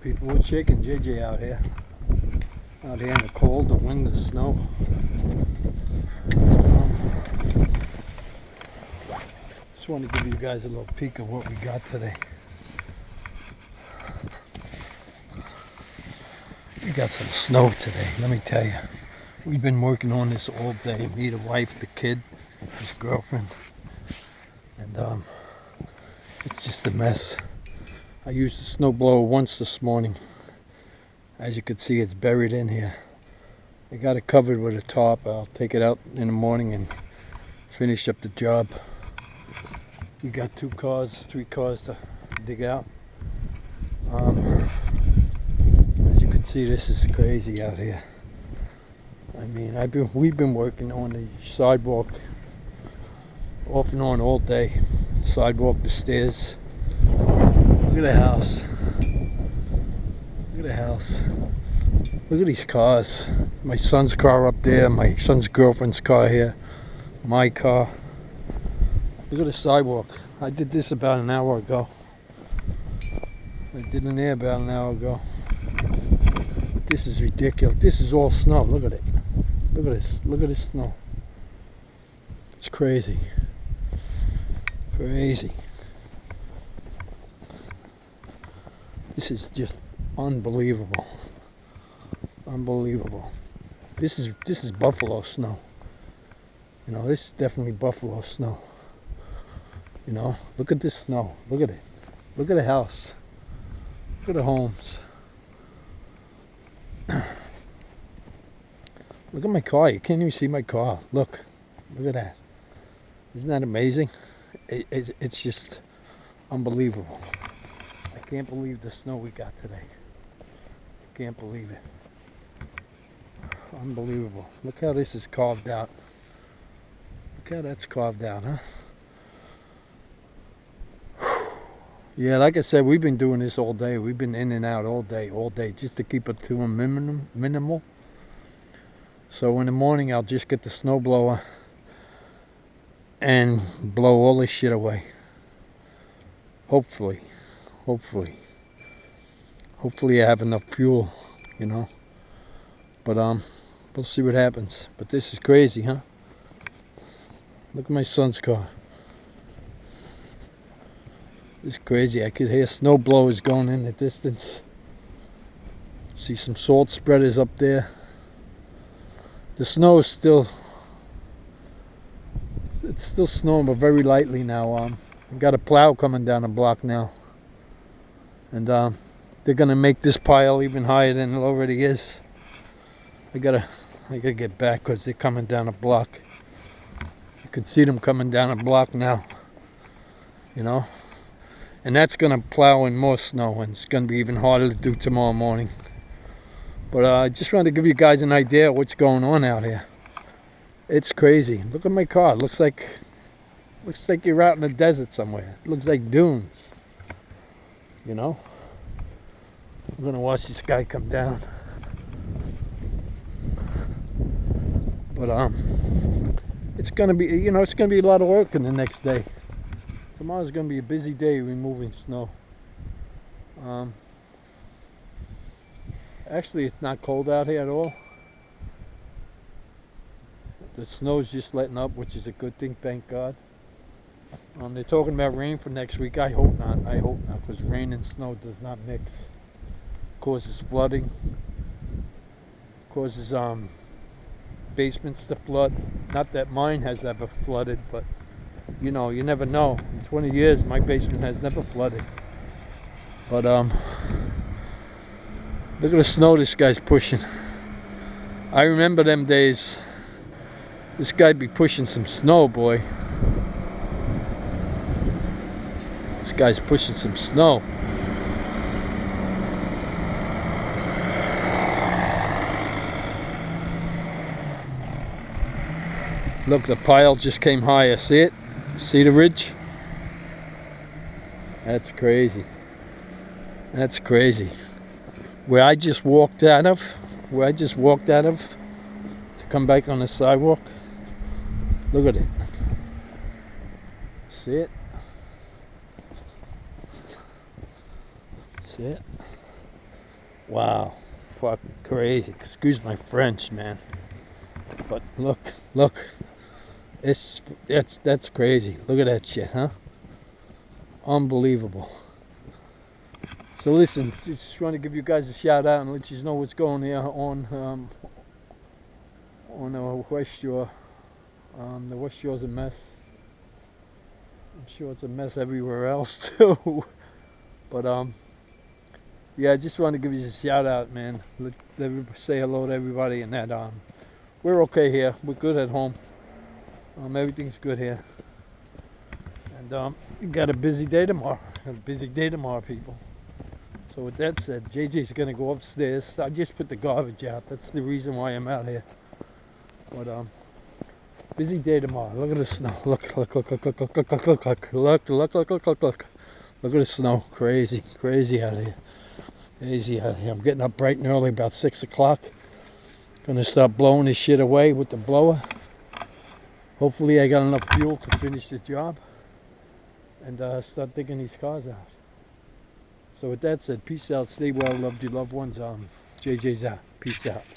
people. We're shaking JJ out here. Out here in the cold, the wind, the snow. Just want to give you guys a little peek of what we got today. We got some snow today, let me tell you. We've been working on this all day. Me, the wife, the kid, his girlfriend. And it's just a mess. I used the snowblower once this morning. As you can see, it's buried in here. I got it covered with a tarp. I'll take it out in the morning and finish up the job. We got 3 cars to dig out. As you can see, this is crazy out here. I mean, we've been working on the sidewalk off and on all day. Sidewalk, the stairs. Look at the house. Look at the house. Look at these cars. My son's car up there, my son's girlfriend's car here, my car. Look at the sidewalk. I did this about an hour ago. I did in there about an hour ago. This is ridiculous. This is all snow. Look at it. Look at this. Look at this snow. It's crazy. Crazy. This is just unbelievable. Unbelievable. This is buffalo snow. You know, this is definitely buffalo snow. You know, look at this snow. Look at it. Look at the house. Look at the homes. Look at my car. You can't even see my car. Look. Look at that. Isn't that amazing? It's just unbelievable. I can't believe the snow we got today. I can't believe it. Unbelievable. Look how this is carved out. Look how that's carved out, huh? Yeah, like I said, we've been doing this all day. We've been in and out all day, just to keep it to a minimal. So in the morning, I'll just get the snowblower and blow all this shit away. Hopefully I have enough fuel, you know. But we'll see what happens. But this is crazy, huh? Look at my son's car. It's crazy. I could hear snow blowers going in the distance. See some salt spreaders up there. The snow is still, it's still snowing, but very lightly now. We got a plow coming down the block now, and they're gonna make this pile even higher than it already is. I gotta get back because they're coming down the block. You can see them coming down the block now. You know. And that's going to plow in more snow, and it's going to be even harder to do tomorrow morning. But I just wanted to give you guys an idea of what's going on out here. It's crazy. Look at my car. It looks like you're out in the desert somewhere. It looks like dunes. You know? I'm going to watch this guy come down. But it's going to be, you know, it's going to be a lot of work in the next day. Tomorrow's going to be a busy day removing snow. Actually, it's not cold out here at all. The snow's just letting up, which is a good thing, thank God. They're talking about rain for next week. I hope not. I hope not, because rain and snow does not mix. Causes flooding. Causes basements to flood. Not that mine has ever flooded, but you know, you never know. In 20 years, my basement has never flooded. But look at the snow this guy's pushing. I remember them days. This guy'd be pushing some snow, boy. This guy's pushing some snow. Look, the pile just came higher. See it? See the ridge? That's crazy. That's crazy. Where I just walked out of, to come back on the sidewalk, look at it. See it? See it? Wow, fucking crazy. Excuse my French, man. But look, that's crazy. Look at that shit, huh? Unbelievable. So listen, just want to give you guys a shout out and let you know what's going here on the West Shore. The West Shore's a mess. I'm sure it's a mess everywhere else too. But yeah, I just want to give you a shout out, man. Say hello to everybody, and that we're okay here. We're good at home. Everything's good here, and got a busy day tomorrow. A busy day tomorrow, people. So with that said, JJ's gonna go upstairs. I just put the garbage out. That's the reason why I'm out here. But busy day tomorrow. Look at the snow. Look. Look at the snow. Crazy out here. Crazy out here. I'm getting up bright and early, about 6 o'clock. Gonna start blowing this shit away with the blower. Hopefully I got enough fuel to finish the job and start digging these cars out. So with that said, peace out, stay well, loved your loved ones. JJ's out. Peace out.